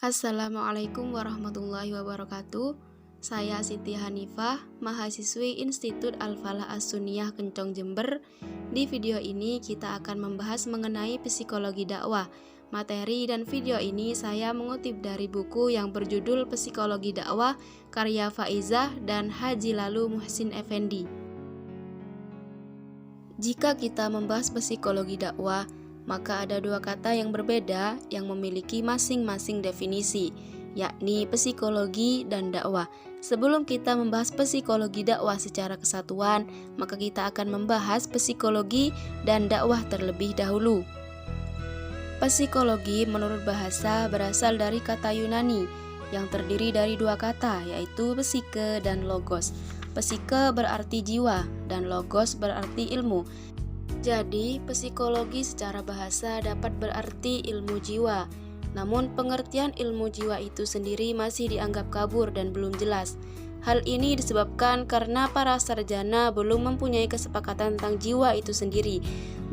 Assalamualaikum warahmatullahi wabarakatuh. Saya Siti Hanifah, mahasiswi Institut Al-Falah As-Sunniyah Kencong Jember. Di video ini kita akan membahas mengenai psikologi dakwah. Materi dan video ini saya mengutip dari buku yang berjudul Psikologi Dakwah karya Faizah dan Haji Lalu Muhsin Effendi. Jika kita membahas psikologi dakwah, maka ada dua kata yang berbeda yang memiliki masing-masing definisi, yakni psikologi dan dakwah. Sebelum kita membahas psikologi dakwah secara kesatuan, maka kita akan membahas psikologi dan dakwah terlebih dahulu. Psikologi menurut bahasa berasal dari kata Yunani yang terdiri dari dua kata, yaitu psike dan logos. Psike berarti jiwa dan logos berarti ilmu. Jadi, psikologi secara bahasa dapat berarti ilmu jiwa. Namun, pengertian ilmu jiwa itu sendiri masih dianggap kabur dan belum jelas. Hal ini disebabkan karena para sarjana belum mempunyai kesepakatan tentang jiwa itu sendiri.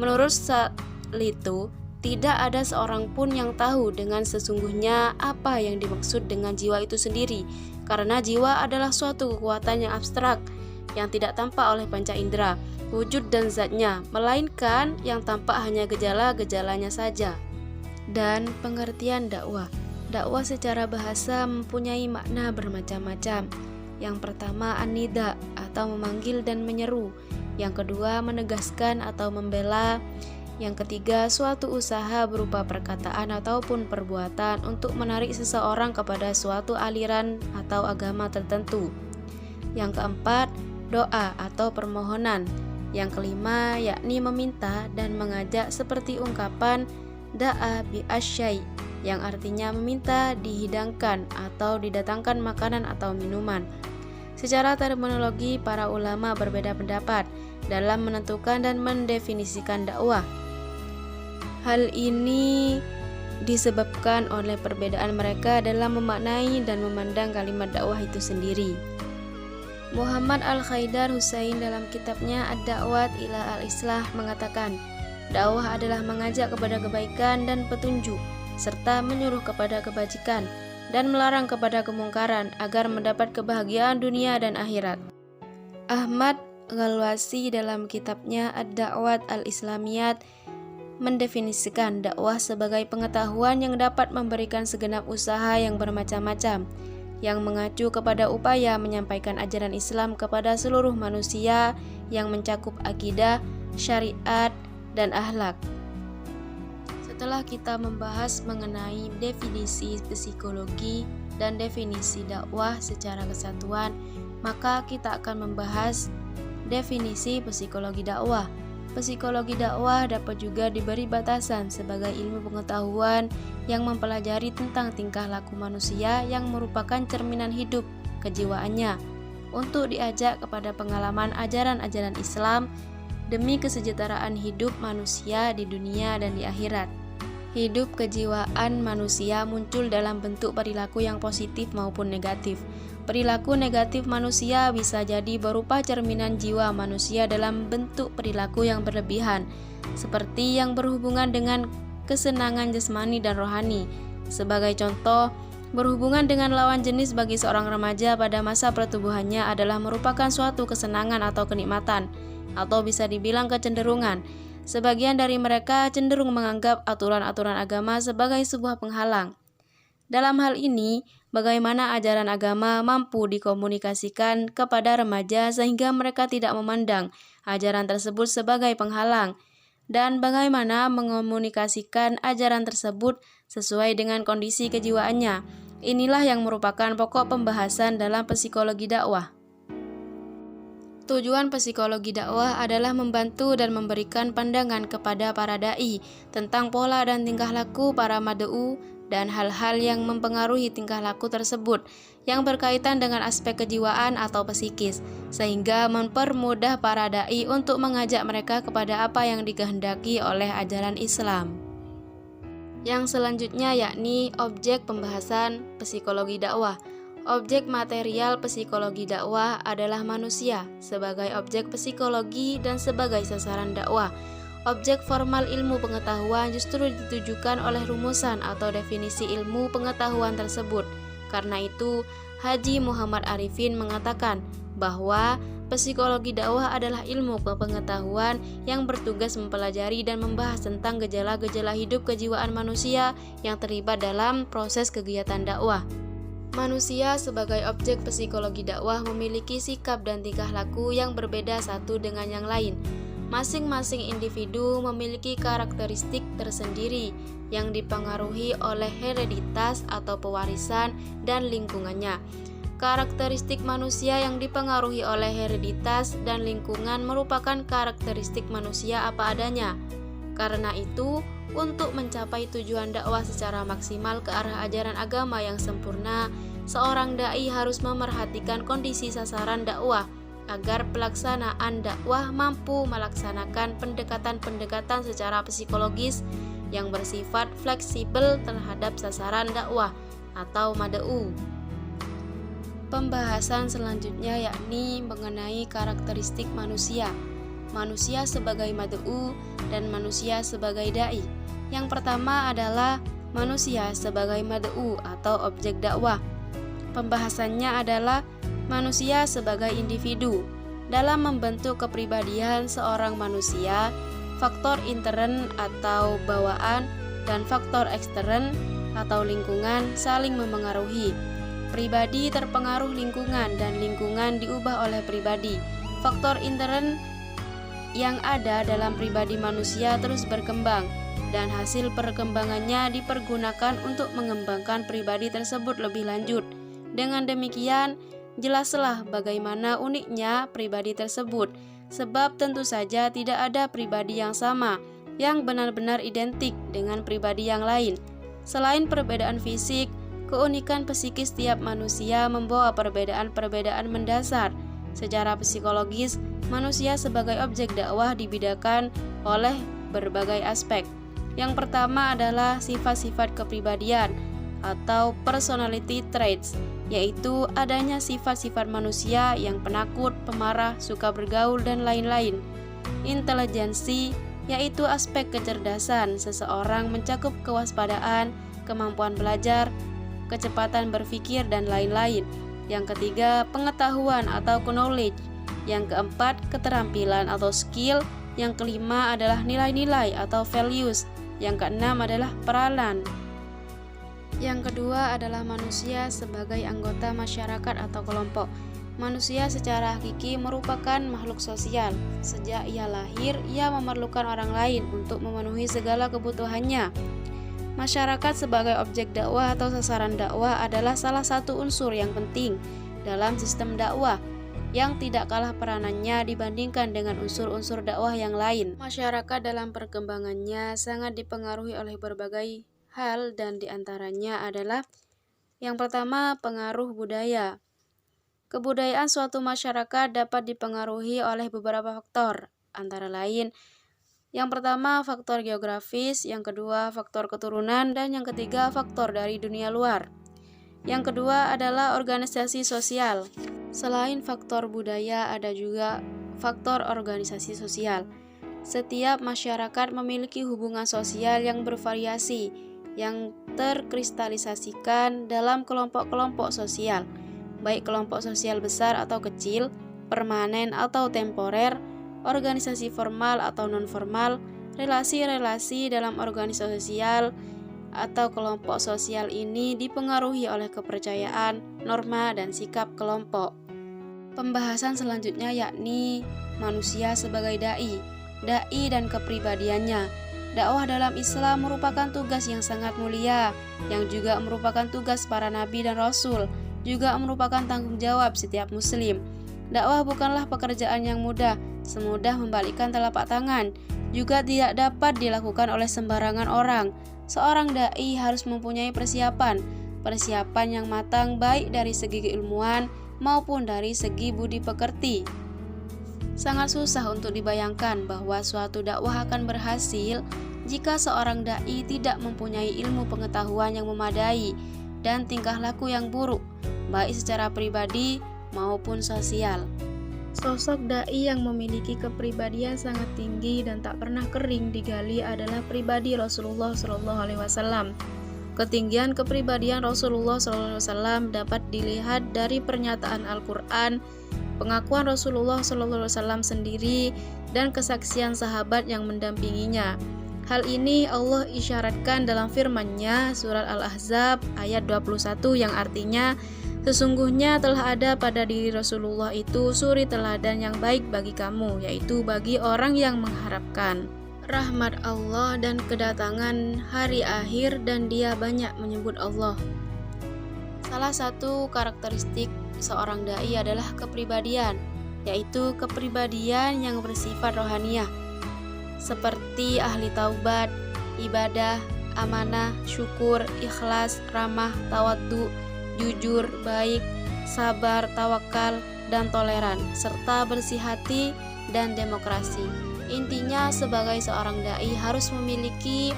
Menurut Salito, tidak ada seorang pun yang tahu dengan sesungguhnya apa yang dimaksud dengan jiwa itu sendiri, karena jiwa adalah suatu kekuatan yang abstrak yang tidak tampak oleh panca indera, wujud dan zatnya, melainkan yang tampak hanya gejala-gejalanya saja. Dan pengertian dakwah. Dakwah secara bahasa mempunyai makna bermacam-macam. Yang pertama an-nida atau memanggil dan menyeru. Yang kedua menegaskan atau membela. Yang ketiga suatu usaha berupa perkataan ataupun perbuatan untuk menarik seseorang kepada suatu aliran atau agama tertentu. Yang keempat doa atau permohonan. Yang kelima yakni meminta dan mengajak seperti ungkapan da'a bi asyai yang artinya meminta dihidangkan atau didatangkan makanan atau minuman. Secara terminologi para ulama berbeda pendapat dalam menentukan dan mendefinisikan dakwah. Hal ini disebabkan oleh perbedaan mereka dalam memaknai dan memandang kalimat dakwah itu sendiri. Muhammad Al-Khaidar Husain dalam kitabnya Ad-Da'wat ila Al-Islah mengatakan, dakwah adalah mengajak kepada kebaikan dan petunjuk, serta menyuruh kepada kebajikan, dan melarang kepada kemungkaran agar mendapat kebahagiaan dunia dan akhirat. Ahmad Ghalwasi dalam kitabnya Ad-Da'wat Al-Islamiyat mendefinisikan dakwah sebagai pengetahuan yang dapat memberikan segenap usaha yang bermacam-macam, yang mengacu kepada upaya menyampaikan ajaran Islam kepada seluruh manusia yang mencakup akidah, syariat, dan akhlak. Setelah kita membahas mengenai definisi psikologi dan definisi dakwah secara kesatuan, maka kita akan membahas definisi psikologi dakwah. Psikologi dakwah dapat juga diberi batasan sebagai ilmu pengetahuan yang mempelajari tentang tingkah laku manusia yang merupakan cerminan hidup kejiwaannya untuk diajak kepada pengalaman ajaran-ajaran Islam demi kesejahteraan hidup manusia di dunia dan di akhirat. Hidup kejiwaan manusia muncul dalam bentuk perilaku yang positif maupun negatif. Perilaku negatif manusia bisa jadi berupa cerminan jiwa manusia dalam bentuk perilaku yang berlebihan, seperti yang berhubungan dengan kesenangan jasmani dan rohani. Sebagai contoh, berhubungan dengan lawan jenis bagi seorang remaja pada masa pertumbuhannya adalah merupakan suatu kesenangan atau kenikmatan, atau bisa dibilang kecenderungan. Sebagian dari mereka cenderung menganggap aturan-aturan agama sebagai sebuah penghalang. Dalam hal ini, bagaimana ajaran agama mampu dikomunikasikan kepada remaja sehingga mereka tidak memandang ajaran tersebut sebagai penghalang, dan bagaimana mengomunikasikan ajaran tersebut sesuai dengan kondisi kejiwaannya. Inilah yang merupakan pokok pembahasan dalam psikologi dakwah. Tujuan psikologi dakwah adalah membantu dan memberikan pandangan kepada para dai tentang pola dan tingkah laku para mad'u dan hal-hal yang mempengaruhi tingkah laku tersebut yang berkaitan dengan aspek kejiwaan atau psikis, sehingga mempermudah para dai untuk mengajak mereka kepada apa yang dikehendaki oleh ajaran Islam. Yang selanjutnya yakni objek pembahasan psikologi dakwah. Objek material psikologi dakwah adalah manusia sebagai objek psikologi dan sebagai sasaran dakwah. Objek formal ilmu pengetahuan justru ditujukan oleh rumusan atau definisi ilmu pengetahuan tersebut. Karena itu, Haji Muhammad Arifin mengatakan bahwa psikologi dakwah adalah ilmu pengetahuan yang bertugas mempelajari dan membahas tentang gejala-gejala hidup kejiwaan manusia yang terlibat dalam proses kegiatan dakwah. Manusia sebagai objek psikologi dakwah memiliki sikap dan tingkah laku yang berbeda satu dengan yang lain. Masing-masing individu memiliki karakteristik tersendiri yang dipengaruhi oleh hereditas atau pewarisan dan lingkungannya. Karakteristik manusia yang dipengaruhi oleh hereditas dan lingkungan merupakan karakteristik manusia apa adanya. Karena itu, untuk mencapai tujuan dakwah secara maksimal ke arah ajaran agama yang sempurna, seorang dai harus memerhatikan kondisi sasaran dakwah agar pelaksanaan dakwah mampu melaksanakan pendekatan-pendekatan secara psikologis yang bersifat fleksibel terhadap sasaran dakwah atau mad'u. Pembahasan selanjutnya yakni mengenai karakteristik manusia sebagai mad'u dan manusia sebagai dai. Yang pertama adalah manusia sebagai mad'u atau objek dakwah. Pembahasannya adalah manusia sebagai individu. Dalam membentuk kepribadian seorang manusia, faktor intern atau bawaan dan faktor ekstern atau lingkungan saling memengaruhi. Pribadi terpengaruh lingkungan dan lingkungan diubah oleh pribadi. Faktor intern yang ada dalam pribadi manusia terus berkembang dan hasil perkembangannya dipergunakan untuk mengembangkan pribadi tersebut lebih lanjut. Dengan demikian, jelaslah bagaimana uniknya pribadi tersebut, sebab tentu saja tidak ada pribadi yang sama, yang benar-benar identik dengan pribadi yang lain. Selain perbedaan fisik, keunikan psikis tiap manusia membawa perbedaan-perbedaan mendasar. Secara psikologis, manusia sebagai objek dakwah dibedakan oleh berbagai aspek. Yang pertama adalah sifat-sifat kepribadian atau personality traits, yaitu adanya sifat-sifat manusia yang penakut, pemarah, suka bergaul, dan lain-lain. Intelijensi, yaitu aspek kecerdasan seseorang mencakup kewaspadaan, kemampuan belajar, kecepatan berpikir, dan lain-lain. Yang ketiga, pengetahuan atau knowledge. Yang keempat, keterampilan atau skill. Yang kelima adalah nilai-nilai atau values. Yang keenam adalah peranan. Yang kedua adalah manusia sebagai anggota masyarakat atau kelompok. Manusia secara hakiki merupakan makhluk sosial. Sejak ia lahir, ia memerlukan orang lain untuk memenuhi segala kebutuhannya. Masyarakat sebagai objek dakwah atau sasaran dakwah adalah salah satu unsur yang penting dalam sistem dakwah yang tidak kalah peranannya dibandingkan dengan unsur-unsur dakwah yang lain. Masyarakat dalam perkembangannya sangat dipengaruhi oleh berbagai hal dan diantaranya adalah yang pertama, pengaruh budaya. Kebudayaan suatu masyarakat dapat dipengaruhi oleh beberapa faktor, antara lain yang pertama faktor geografis, yang kedua faktor keturunan, dan yang ketiga faktor dari dunia luar. Yang kedua adalah organisasi sosial. Selain faktor budaya, ada juga faktor organisasi sosial. Setiap masyarakat memiliki hubungan sosial yang bervariasi, yang terkristalisasikan dalam kelompok-kelompok sosial, baik kelompok sosial besar atau kecil, permanen atau temporer, organisasi formal atau non-formal, relasi-relasi dalam organisasi sosial atau kelompok sosial ini dipengaruhi oleh kepercayaan, norma, dan sikap kelompok. Pembahasan selanjutnya yakni manusia sebagai dai dan kepribadiannya. Dakwah dalam Islam merupakan tugas yang sangat mulia, yang juga merupakan tugas para nabi dan rasul, juga merupakan tanggung jawab setiap muslim. Dakwah bukanlah pekerjaan yang mudah, semudah membalikkan telapak tangan, juga tidak dapat dilakukan oleh sembarangan orang. Seorang dai harus mempunyai persiapan yang matang baik dari segi keilmuan maupun dari segi budi pekerti. Sangat susah untuk dibayangkan bahwa suatu dakwah akan berhasil jika seorang dai tidak mempunyai ilmu pengetahuan yang memadai dan tingkah laku yang buruk, baik secara pribadi maupun sosial. Sosok dai yang memiliki kepribadian sangat tinggi dan tak pernah kering digali adalah pribadi Rasulullah SAW. Ketinggian kepribadian Rasulullah SAW dapat dilihat dari pernyataan Al-Quran, pengakuan Rasulullah SAW sendiri, dan kesaksian sahabat yang mendampinginya. Hal ini Allah isyaratkan dalam firman-Nya surat Al-Ahzab ayat 21 yang artinya, sesungguhnya telah ada pada diri Rasulullah itu suri teladan yang baik bagi kamu, yaitu bagi orang yang mengharapkan rahmat Allah dan kedatangan hari akhir, dan dia banyak menyebut Allah. Salah satu karakteristik seorang dai adalah kepribadian, yaitu kepribadian yang bersifat rohaniyah, seperti ahli taubat, ibadah, amanah, syukur, ikhlas, ramah, tawaddu, jujur, baik, sabar, tawakal, dan toleran, serta bersih hati dan demokrasi. Intinya, sebagai seorang dai harus memiliki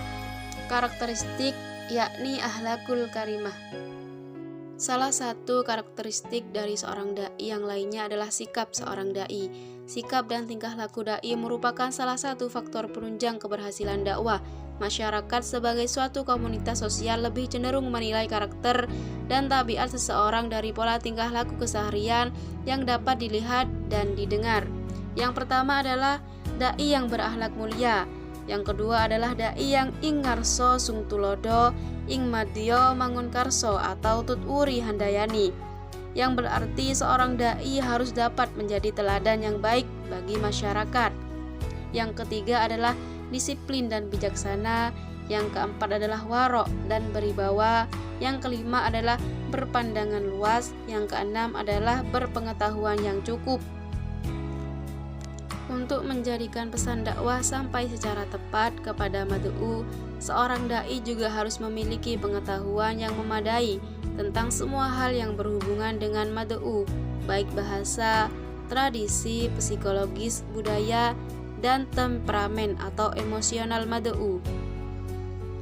karakteristik, yakni akhlakul karimah. Salah satu karakteristik dari seorang dai yang lainnya adalah sikap seorang dai. Sikap dan tingkah laku dai merupakan salah satu faktor penunjang keberhasilan dakwah. Masyarakat sebagai suatu komunitas sosial lebih cenderung menilai karakter dan tabiat seseorang dari pola tingkah laku keseharian yang dapat dilihat dan didengar. Yang pertama adalah dai yang berakhlak mulia. Yang kedua adalah dai yang ing ngarso sung tulodo, ing madya mangun karso atau tuturi handayani, yang berarti seorang dai harus dapat menjadi teladan yang baik bagi masyarakat. Yang ketiga adalah disiplin dan bijaksana. Yang keempat adalah warok dan beribawa. Yang kelima adalah berpandangan luas. Yang keenam adalah berpengetahuan yang cukup. Untuk menjadikan pesan dakwah sampai secara tepat kepada mad'u, seorang dai juga harus memiliki pengetahuan yang memadai tentang semua hal yang berhubungan dengan mad'u, baik bahasa, tradisi, psikologis, budaya, dan temperamen atau emosional mad'u.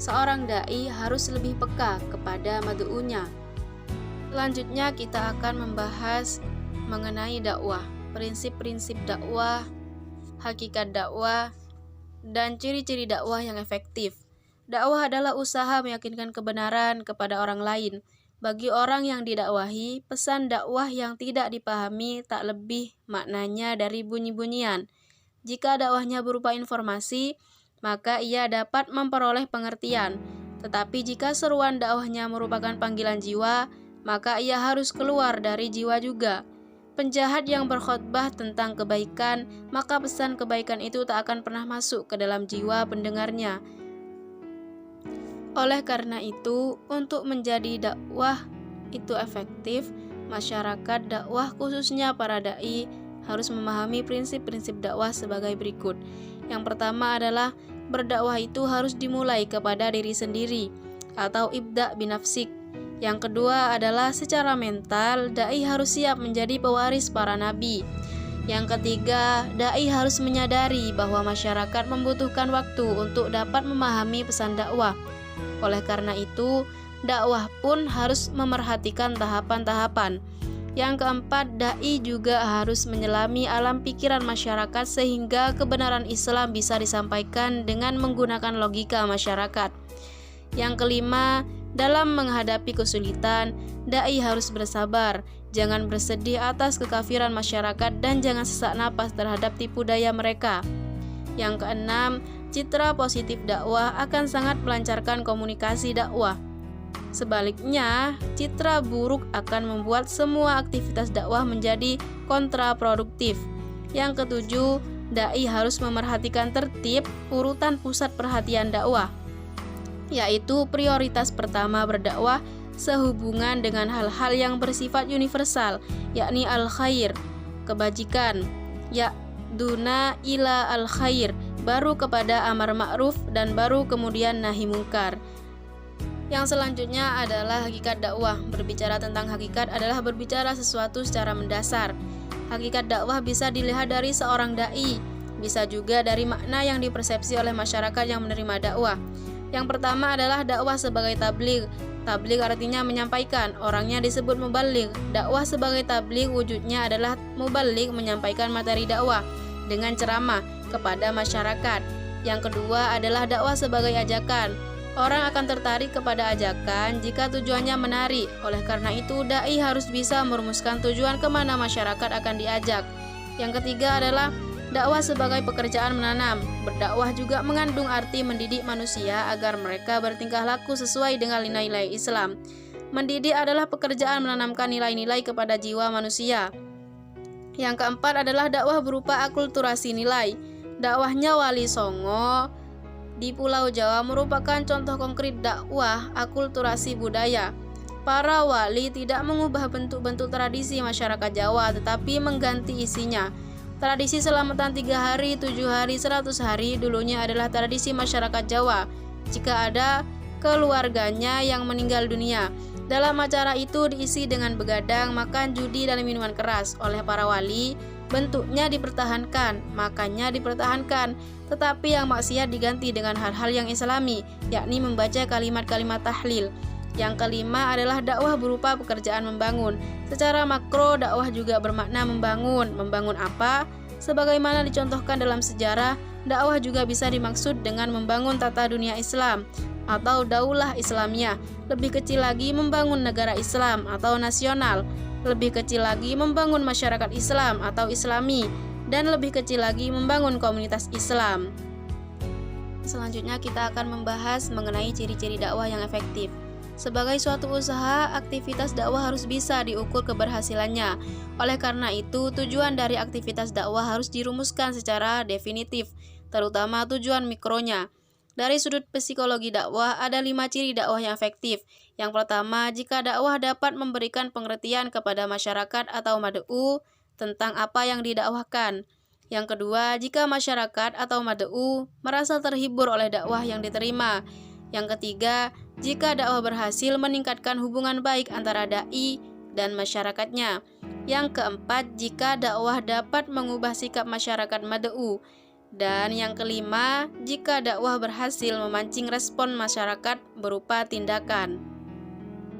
Seorang dai harus lebih peka kepada mad'unya. Selanjutnya kita akan membahas mengenai dakwah, prinsip-prinsip dakwah, hakikat dakwah, dan ciri-ciri dakwah yang efektif. Dakwah adalah usaha meyakinkan kebenaran kepada orang lain. Bagi orang yang didakwahi, pesan dakwah yang tidak dipahami tak lebih maknanya dari bunyi-bunyian. Jika dakwahnya berupa informasi, maka ia dapat memperoleh pengertian. Tetapi jika seruan dakwahnya merupakan panggilan jiwa, maka ia harus keluar dari jiwa juga. Penjahat yang berkhotbah tentang kebaikan, maka pesan kebaikan itu tak akan pernah masuk ke dalam jiwa pendengarnya. Oleh karena itu, untuk menjadi dakwah itu efektif, masyarakat dakwah khususnya para dai harus memahami prinsip-prinsip dakwah sebagai berikut. Yang pertama adalah berdakwah itu harus dimulai kepada diri sendiri atau ibda binafsik. Yang kedua adalah secara mental, dai harus siap menjadi pewaris para nabi. Yang ketiga, dai harus menyadari bahwa masyarakat membutuhkan waktu untuk dapat memahami pesan dakwah. Oleh karena itu, dakwah pun harus memerhatikan tahapan-tahapan. Yang keempat, dai juga harus menyelami alam pikiran masyarakat sehingga kebenaran Islam bisa disampaikan dengan menggunakan logika masyarakat. Yang kelima, dalam menghadapi kesulitan, dai harus bersabar, jangan bersedih atas kekafiran masyarakat dan jangan sesak napas terhadap tipu daya mereka. Yang keenam, citra positif dakwah akan sangat melancarkan komunikasi dakwah. Sebaliknya, citra buruk akan membuat semua aktivitas dakwah menjadi kontraproduktif. Yang ketujuh, dai harus memerhatikan tertib urutan pusat perhatian dakwah, yaitu prioritas pertama berdakwah sehubungan dengan hal-hal yang bersifat universal, yakni al-khair, kebajikan, duna ila al-khair, baru kepada amar ma'ruf, dan baru kemudian nahi mungkar. Yang selanjutnya adalah hakikat dakwah. Berbicara tentang hakikat adalah berbicara sesuatu secara mendasar. Hakikat dakwah bisa dilihat dari seorang dai, bisa juga dari makna yang dipersepsi oleh masyarakat yang menerima dakwah. Yang pertama adalah dakwah sebagai tabligh. Tabligh artinya menyampaikan, orangnya disebut muballigh. Dakwah sebagai tabligh wujudnya adalah muballigh menyampaikan materi dakwah dengan ceramah kepada masyarakat. Yang kedua adalah dakwah sebagai ajakan. Orang akan tertarik kepada ajakan jika tujuannya menarik. Oleh karena itu, dai harus bisa merumuskan tujuan kemana masyarakat akan diajak. Yang ketiga adalah dakwah sebagai pekerjaan menanam. Berdakwah juga mengandung arti mendidik manusia agar mereka bertingkah laku sesuai dengan nilai-nilai Islam. Mendidik adalah pekerjaan menanamkan nilai-nilai kepada jiwa manusia. Yang keempat adalah dakwah berupa akulturasi nilai. Dakwahnya Wali Songo di Pulau Jawa merupakan contoh konkret dakwah akulturasi budaya. Para wali tidak mengubah bentuk-bentuk tradisi masyarakat Jawa, tetapi mengganti isinya. Tradisi selamatan 3 hari, 7 hari, 100 hari dulunya adalah tradisi masyarakat Jawa. Jika ada keluarganya yang meninggal dunia, dalam acara itu diisi dengan begadang, makan, judi, dan minuman keras. Oleh para wali, bentuknya dipertahankan, makannya dipertahankan, tetapi yang maksiat diganti dengan hal-hal yang islami, yakni membaca kalimat-kalimat tahlil. Yang kelima adalah dakwah berupa pekerjaan membangun. Secara makro, dakwah juga bermakna membangun. Membangun apa? Sebagaimana dicontohkan dalam sejarah, dakwah juga bisa dimaksud dengan membangun tata dunia Islam atau daulah Islamiyah. Lebih kecil lagi membangun negara Islam atau nasional. Lebih kecil lagi membangun masyarakat Islam atau Islami, dan lebih kecil lagi membangun komunitas Islam. Selanjutnya kita akan membahas mengenai ciri-ciri dakwah yang efektif. Sebagai suatu usaha, aktivitas dakwah harus bisa diukur keberhasilannya. Oleh karena itu, tujuan dari aktivitas dakwah harus dirumuskan secara definitif, terutama tujuan mikronya. Dari sudut psikologi dakwah, ada 5 ciri dakwah yang efektif. Yang pertama, jika dakwah dapat memberikan pengertian kepada masyarakat atau mad'u tentang apa yang didakwahkan. Yang kedua, jika masyarakat atau mad'u merasa terhibur oleh dakwah yang diterima. Yang ketiga, jika dakwah berhasil meningkatkan hubungan baik antara dai dan masyarakatnya. Yang keempat, jika dakwah dapat mengubah sikap masyarakat mad'u. Dan yang kelima, jika dakwah berhasil memancing respon masyarakat berupa tindakan.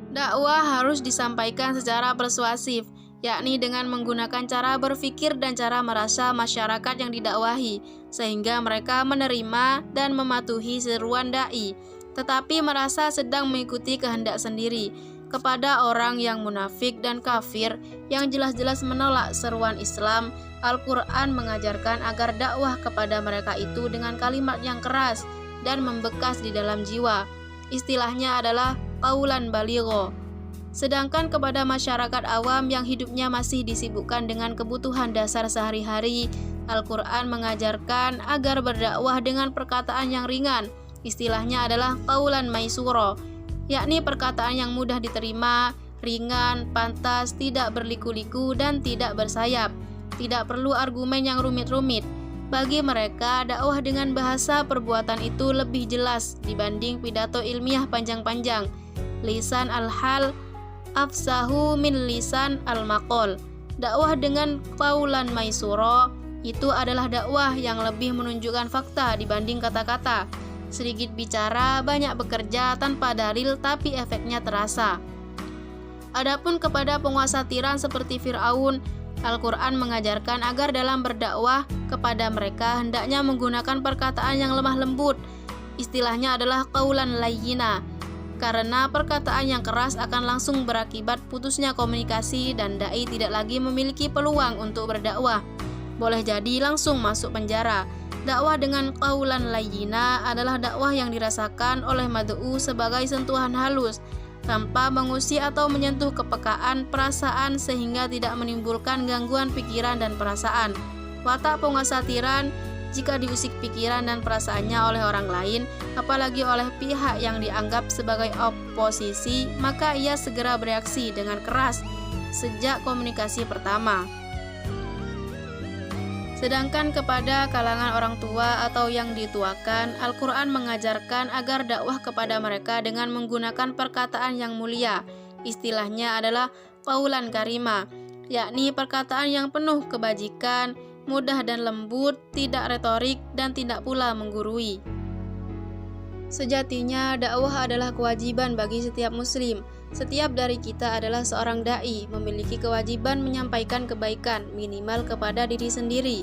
Dakwah harus disampaikan secara persuasif, yakni dengan menggunakan cara berpikir dan cara merasa masyarakat yang didakwahi, sehingga mereka menerima dan mematuhi seruan dai, tetapi merasa sedang mengikuti kehendak sendiri. Kepada orang yang munafik dan kafir yang jelas-jelas menolak seruan Islam, Al-Quran mengajarkan agar dakwah kepada mereka itu dengan kalimat yang keras dan membekas di dalam jiwa. Istilahnya adalah qaulan baligho. Sedangkan kepada masyarakat awam yang hidupnya masih disibukkan dengan kebutuhan dasar sehari-hari, Al-Quran mengajarkan agar berdakwah dengan perkataan yang ringan. Istilahnya adalah qaulan maisuro, yakni perkataan yang mudah diterima, ringan, pantas, tidak berliku-liku, dan tidak bersayap. Tidak perlu argumen yang rumit-rumit. Bagi mereka, dakwah dengan bahasa perbuatan itu lebih jelas dibanding pidato ilmiah panjang-panjang. Lisan al-hal afsahu min lisan al-maqol. Dakwah dengan qaulan maisuro itu adalah dakwah yang lebih menunjukkan fakta dibanding kata-kata. Sedikit bicara, banyak bekerja tanpa dalil, tapi efeknya terasa. Adapun kepada penguasa tiran seperti Fir'aun, Al-Quran mengajarkan agar dalam berdakwah kepada mereka hendaknya menggunakan perkataan yang lemah lembut. Istilahnya adalah qaulan layyina, karena perkataan yang keras akan langsung berakibat putusnya komunikasi dan dai tidak lagi memiliki peluang untuk berdakwah. Boleh jadi langsung masuk penjara. Dakwah dengan qaulan layyina adalah dakwah yang dirasakan oleh mad'u sebagai sentuhan halus, tanpa mengusik atau menyentuh kepekaan perasaan sehingga tidak menimbulkan gangguan pikiran dan perasaan. Watak penguasa tiran, jika diusik pikiran dan perasaannya oleh orang lain, apalagi oleh pihak yang dianggap sebagai oposisi, maka ia segera bereaksi dengan keras sejak komunikasi pertama. Sedangkan kepada kalangan orang tua atau yang dituakan, Al-Quran mengajarkan agar dakwah kepada mereka dengan menggunakan perkataan yang mulia. Istilahnya adalah qaulan karima, yakni perkataan yang penuh kebajikan, mudah dan lembut, tidak retorik, dan tidak pula menggurui. Sejatinya, dakwah adalah kewajiban bagi setiap muslim. Setiap dari kita adalah seorang dai, memiliki kewajiban menyampaikan kebaikan, minimal kepada diri sendiri.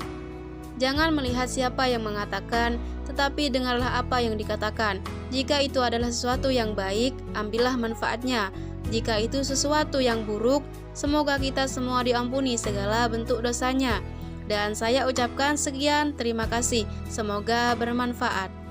Jangan melihat siapa yang mengatakan, tetapi dengarlah apa yang dikatakan. Jika itu adalah sesuatu yang baik, ambillah manfaatnya. Jika itu sesuatu yang buruk, semoga kita semua diampuni segala bentuk dosanya. Dan saya ucapkan sekian, terima kasih. Semoga bermanfaat.